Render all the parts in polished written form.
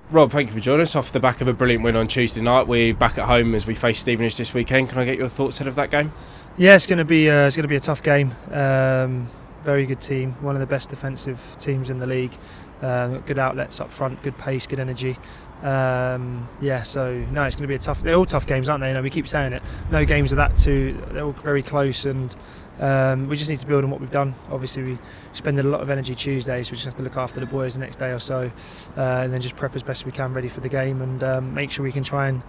Rob, thank you for joining us off the back of a brilliant win on Tuesday night. We're back at home as we face Stevenage this weekend. Can I get your thoughts ahead of that game? Yeah, it's going to be a tough game. Very good team, one of the best defensive teams in the league. Good outlets up front, good pace, good energy. It's going to be a tough. They're all tough games, aren't they? You know, we keep saying it. No games are that too. They're all very close, and we just need to build on what we've done. Obviously, we spend a lot of energy Tuesdays. We just have to look after the boys the next day or so, and then just prep as best we can, ready for the game, and make sure we can try and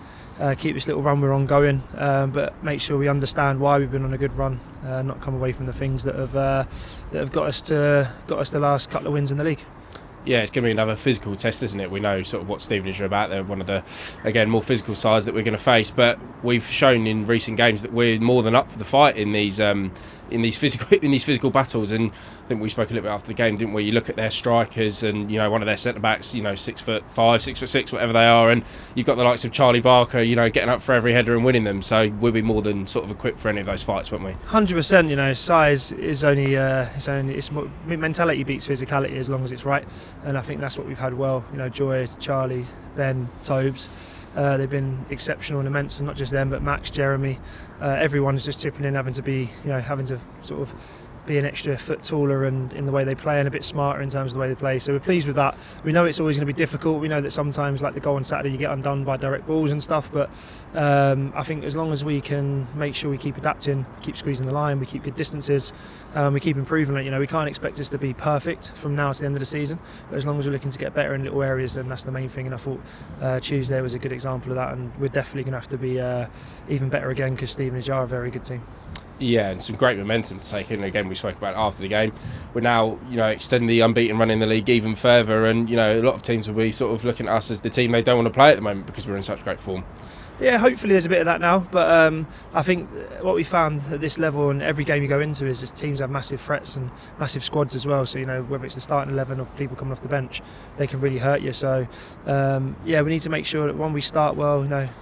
keep this little run we're on going. But make sure we understand why we've been on a good run, not come away from the things that have got us the last couple of wins in the league. Yeah, it's going to be another physical test, isn't it? We know sort of what Stevenage are about. They're one of the, again, more physical sides that we're going to face. But we've shown in recent games that we're more than up for the fight in these physical battles. And I think we spoke a little bit after the game, didn't we? You look at their strikers, and one of their centre backs, 6'5", 6'6", whatever they are, and you've got the likes of Charlie Barker, getting up for every header and winning them. So we'll be more than sort of equipped for any of those fights, won't we? 100%. Size is it's mentality beats physicality as long as it's right. And I think that's what we've had well. Joy, Charlie, Ben, Tobes, they've been exceptional and immense, and not just them, but Max, Jeremy, everyone is just tipping in, having to sort of be an extra foot taller and in the way they play, and a bit smarter in terms of the way they play. So we're pleased with that. We know it's always going to be difficult. We know that sometimes, like the goal on Saturday, you get undone by direct balls and stuff, but I think as long as we can make sure we keep adapting, keep squeezing the line, we keep good distances, we keep improving it. We can't expect us to be perfect from now to the end of the season, but as long as we're looking to get better in little areas, then that's the main thing. And I thought Tuesday was a good example of that, and we're definitely going to have to be even better again, because Stevenage are a very good team. Yeah, and some great momentum to take in. Again, we spoke about it after the game. We're now, extending the unbeaten run in the league even further, and a lot of teams will be sort of looking at us as the team they don't want to play at the moment because we're in such great form. Yeah, hopefully there's a bit of that now, but I think what we found at this level, and every game you go into, is that teams have massive threats and massive squads as well. So whether it's the starting 11 or people coming off the bench, they can really hurt you. So we need to make sure that when we start well,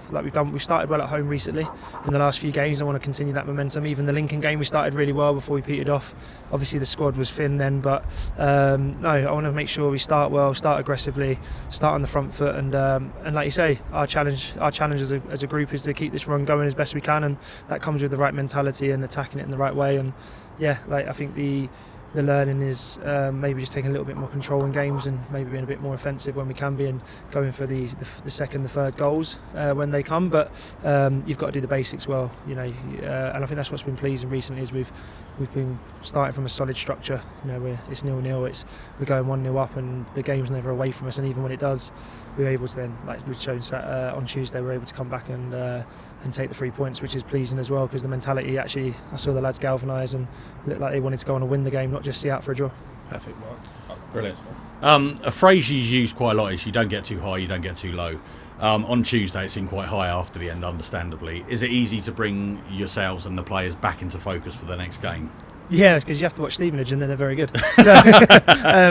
like we've done, we've started well at home recently in the last few games. I want to continue that momentum. Even the Lincoln game, we started really well before we petered off. Obviously the squad was thin then, but I want to make sure we start well, start aggressively, start on the front foot, and like you say, our challenge as a group is to keep this run going as best we can, and that comes with the right mentality and attacking it in the right way. And I think the learning is maybe just taking a little bit more control in games, and maybe being a bit more offensive when we can be, and going for the second, the third goals when they come. But you've got to do the basics well, and I think that's what's been pleasing recently, is we've been starting from a solid structure. It's 0-0, we're going 1-0 up, and the game's never away from us. And even when it does, we're able to then, like we've shown on Tuesday, we're able to come back and take the 3 points, which is pleasing as well, because the mentality, actually, I saw the lads galvanise and looked like they wanted to go on and win the game, not just see out for a draw. Perfect, Mark. Brilliant. A phrase you use quite a lot is you don't get too high, you don't get too low. On Tuesday it seemed quite high after the end, understandably. Is it easy to bring yourselves and the players back into focus for the next game? Yeah, because you have to watch Stevenage, and then they're very good. So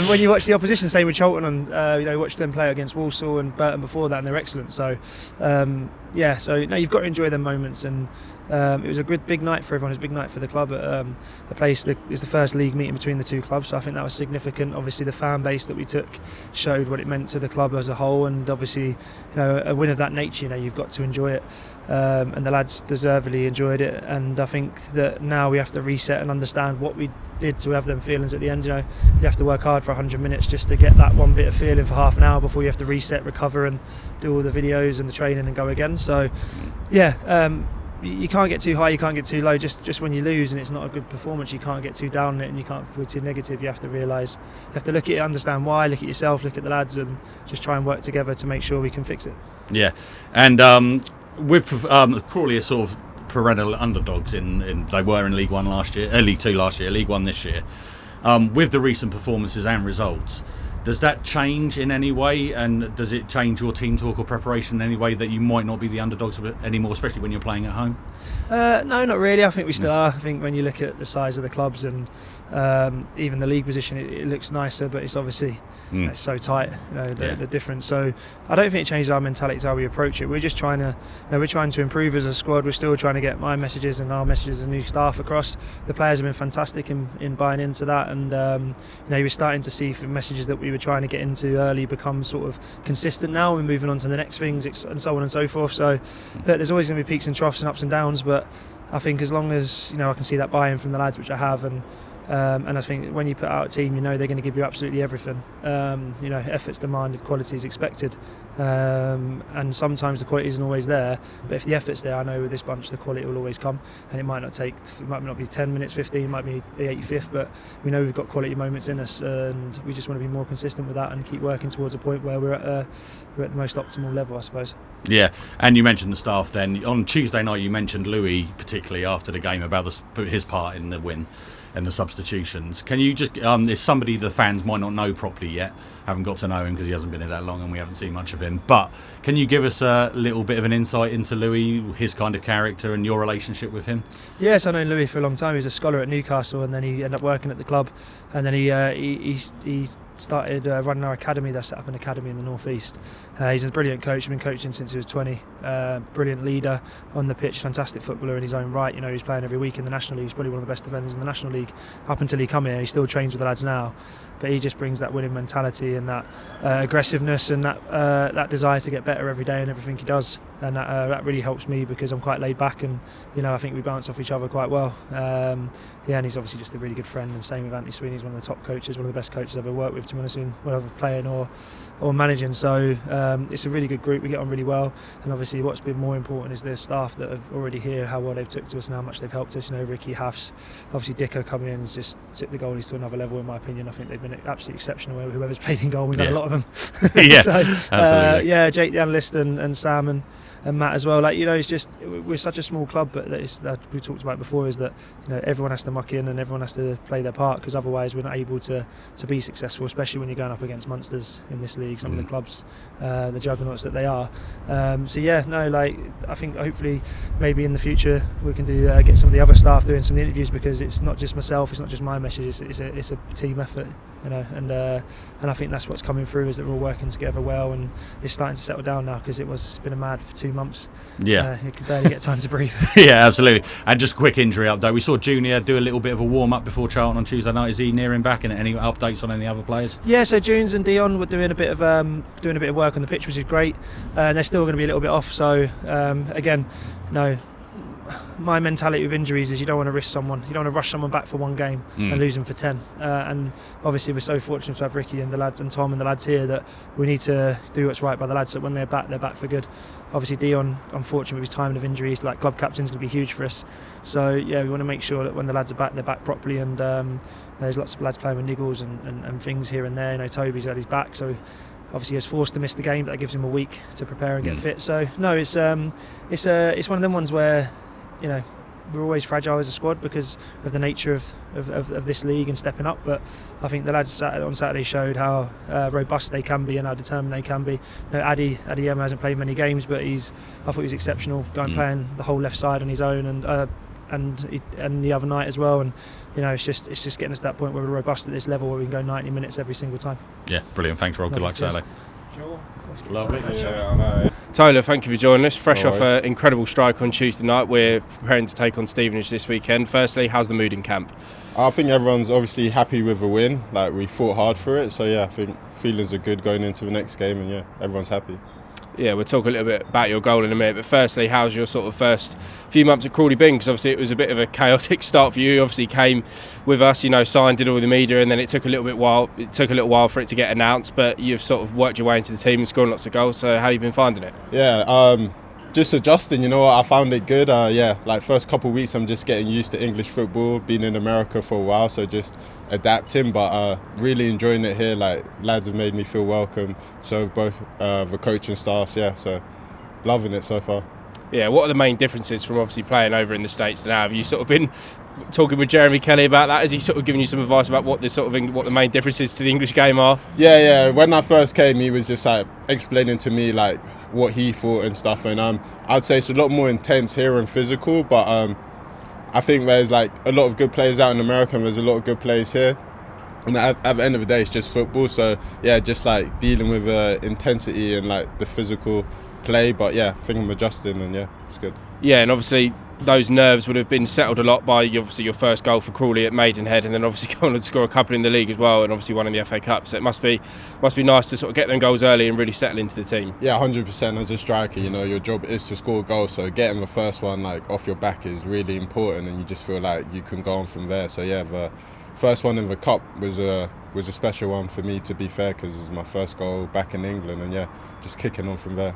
when you watch the opposition, same with Cholton, and watch them play against Walsall and Burton before that, and they're excellent. So you've got to enjoy them moments, and it was a good big night for everyone. It was a big night for the club at a place that is the first league meeting between the two clubs, so I think that was significant. Obviously the fan base that we took showed what it meant to the club as a whole, and obviously a win of that nature, you've got to enjoy it, and the lads deservedly enjoyed it. And I think that now we have to reset and understand what we did to have them feelings at the end. You have to work hard for 100 minutes just to get that one bit of feeling for half an hour before you have to reset, recover, and do all the videos and the training and go again. So you can't get too high, you can't get too low. Just when you lose and it's not a good performance, you can't get too down on it, and you can't be too negative. You have to realise, you have to look at it, understand why, look at yourself, look at the lads, and just try and work together to make sure we can fix it. Yeah, and with Crawley are sort of perennial underdogs in they were in League 1 last year, League 2 last year, League 1 this year. With the recent performances and results, does that change in any way, and does it change your team talk or preparation in any way that you might not be the underdogs anymore, especially when you're playing at home? No, not really. I think we still are. I think when you look at the size of the clubs and even the league position, it looks nicer, but it's obviously it's so tight, the difference. So I don't think it changes our mentality, how we approach it. We're just trying to improve as a squad. We're still trying to get my messages and our messages and new staff across. The players have been fantastic in buying into that, and we're starting to see from messages that we were trying to get into early become sort of consistent now. We're moving on to the next things and so on and so forth. So look, there's always going to be peaks and troughs and ups and downs, but I think as long as I can see that buy-in from the lads, which I have, and I think when you put out a team, they're going to give you absolutely everything. Effort's demanded, quality is expected, and sometimes the quality isn't always there. But if the effort's there, I know with this bunch the quality will always come, and it might not be 10 minutes, 15, it might be the 85th, but we know we've got quality moments in us, and we just want to be more consistent with that and keep working towards a point where we're at the most optimal level, I suppose. Yeah, and you mentioned the staff then. On Tuesday night you mentioned Louis, particularly after the game, about his part in the win and the substitutions. Can you just, there's somebody the fans might not know properly yet, haven't got to know him because he hasn't been here that long and we haven't seen much of him, but can you give us a little bit of an insight into Louis, his kind of character and your relationship with him? Yes, I know Louis for a long time. He was a scholar at Newcastle, and then he ended up working at the club, and then he started running our academy. They set up an academy in the northeast. He's a brilliant coach. He's been coaching since he was 20. Brilliant leader on the pitch, fantastic footballer in his own right. He's playing every week in the National League. He's probably one of the best defenders in the National League up until he come here. He still trains with the lads now, but he just brings that winning mentality and that aggressiveness and that desire to get better every day in everything he does, and that really helps me because I'm quite laid back, and I think we bounce off each other quite well. And he's obviously just a really good friend, and same with Anthony Sweeney. He's one of the top coaches, one of the best coaches I've ever worked with, to be honest, whether playing or managing. So it's a really good group. We get on really well, and obviously what's been more important is the staff that have already here, how well they've took to us and how much they've helped us. Ricky, Hafs, obviously Dicko coming in has just took the goalies to another level, in my opinion. I think they've been absolutely exceptional. Whoever's played in goal, we've had a lot of them. Yeah, so, absolutely. Jake the analyst and Sam and Matt as well. It's just, we're such a small club, but that we talked about before, is that everyone has to muck in and everyone has to play their part, because otherwise we're not able to be successful, especially when you're going up against monsters in this league, some of the clubs, the juggernauts that they are. I think hopefully maybe in the future we can get some of the other staff doing some interviews, because it's not just myself, it's not just my message, it's a team effort, and I think that's what's coming through, is that we're all working together well, and it's starting to settle down now, because it's been a mad for 2 months. Yeah, you can barely get time to breathe. Yeah, absolutely. And just a quick injury update. We saw Junior do a little bit of a warm up before Charlton on Tuesday night. Is he nearing back? And any updates on any other players? Yeah, so Junes and Dion were doing a bit of work on the pitch, which is great. And they're still going to be a little bit off. So again, my mentality with injuries is you don't want to risk someone. You don't want to rush someone back for one game and lose them for 10. And obviously we're so fortunate to have Ricky and the lads and Tom and the lads here, that we need to do what's right by the lads, so when they're back for good. Obviously Dion, unfortunately with his timing of injuries, like club captain's going to be huge for us. So we want to make sure that when the lads are back, they're back properly, and there's lots of lads playing with niggles and things here and there. Toby's had his back, so obviously he was forced to miss the game, but that gives him a week to prepare and get fit. So no, it's one of them ones where we're always fragile as a squad because of the nature of this league and stepping up, but I think the lads on Saturday showed how robust they can be and how determined they can be. Addy Emma hasn't played many games, but I thought he was exceptional, playing the whole left side on his own, and the other night as well, and it's just getting us to that point where we're robust at this level where we can go 90 minutes every single time. Yeah, brilliant. Thanks, Rob. Good luck Saturday. Sure. Lovely. Tola, thank you for joining us. Fresh off an incredible strike on Tuesday night, we're preparing to take on Stevenage this weekend. Firstly, how's the mood in camp? I think everyone's obviously happy with the win. We fought hard for it, so I think feelings are good going into the next game, and everyone's happy. Yeah, we'll talk a little bit about your goal in a minute, but firstly, how's your sort of first few months at Crawley been? Because obviously it was a bit of a chaotic start for you. Obviously came with us, signed, did all the media, and then it took a little while for it to get announced, but you've sort of worked your way into the team and scored lots of goals. So how have you been finding it? Yeah, just adjusting, I found it good. First couple of weeks I'm just getting used to English football, been in America for a while, so just adapting, but really enjoying it here. Lads have made me feel welcome, so have both the coaching staffs, so loving it so far. Yeah, what are the main differences from obviously playing over in the States now? Have you sort of been talking with Jeremy Kelly about that? Has he sort of given you some advice about what the main differences to the English game are? Yeah. When I first came, he was just explaining to me what he thought and stuff, and I'd say it's a lot more intense here and physical, but I think there's a lot of good players out in America, and there's a lot of good players here, and at the end of the day it's just football. So just dealing with intensity and the physical play, but I think I'm adjusting, and it's good. Yeah, and obviously those nerves would have been settled a lot by obviously your first goal for Crawley at Maidenhead, and then obviously going on to score a couple in the league as well, and obviously one in the FA Cup. So it must be nice to sort of get them goals early and really settle into the team. Yeah, 100%. As a striker, you know, your job is to score goals. So getting the first one like off your back is really important, and you just feel like you can go on from there. So yeah, the first one in the cup was a special one for me, to be fair, because it was my first goal back in England, and yeah, just kicking on from there.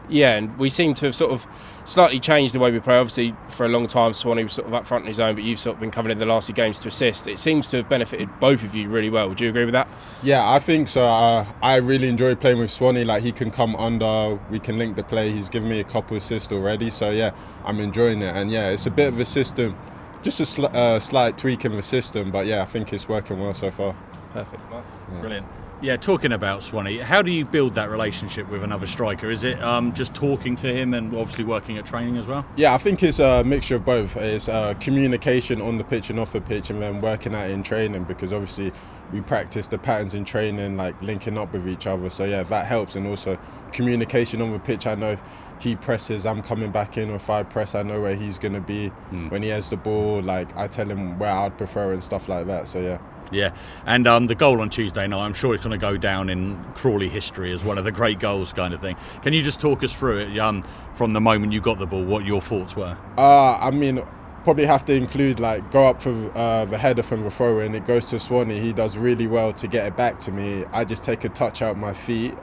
Yeah, and we seem to have sort of slightly changed the way we play. Obviously, for a long time, Swanee was sort of up front in his own, but you've sort of been coming in the last few games to assist. It seems to have benefited both of you really well. Would you agree with that? Yeah, I think so. I really enjoy playing with Swanee. Like, he can come under, we can link the play. He's given me a couple assists already, so yeah, I'm enjoying it. And yeah, it's a bit of a system, just a slight tweak in the system, but yeah, I think it's working well so far. Perfect. Yeah. Brilliant. Yeah, talking about Swanee, how do you build that relationship with another striker? Is it just talking to him and obviously working at training as well? Yeah, I think it's a mixture of both. It's communication on the pitch and off the pitch, and then working at it in training, because obviously we practice the patterns in training, like linking up with each other. So yeah, that helps. And also communication on the pitch. I know if he presses, I'm coming back in, or if I press, I know where he's going to be when he has the ball. Like, I tell him where I'd prefer and stuff like that. So yeah. Yeah, and the goal on Tuesday night, I'm sure it's going to go down in Crawley history as one of the great goals kind of thing. Can you just talk us through it from the moment you got the ball, what your thoughts were? I mean, probably have to include, like, go up for the header from the thrower, and it goes to Swanee. He does really well to get it back to me. I just take a touch out my feet,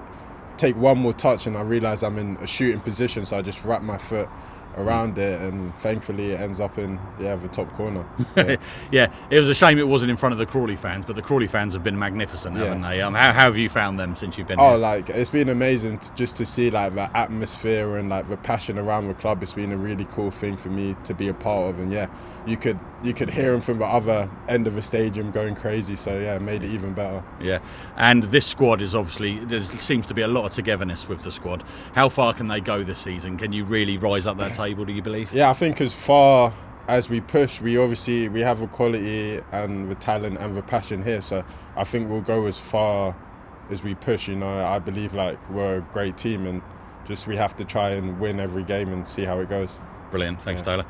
take one more touch, and I realise I'm in a shooting position, so I just wrap my foot around it, and thankfully it ends up in the top corner. Yeah. Yeah, it was a shame it wasn't in front of the Crawley fans, but the Crawley fans have been magnificent, haven't they? How have you found them since you've been here? Like, it's been amazing just to see, like, the atmosphere and, like, the passion around the club. It's been a really cool thing for me to be a part of, and yeah, you could hear them from the other end of the stadium going crazy, so yeah, it made it even better. Yeah, and this squad is obviously, there seems to be a lot of togetherness with the squad. How far can they go this season? Can you really rise up that table, do you believe? Yeah, I think as far as we push, we have the quality and the talent and the passion here, so I think we'll go as far as we push. You know, I believe, like, we're a great team, and just we have to try and win every game and see how it goes. Brilliant, thanks, Yeah. Tola.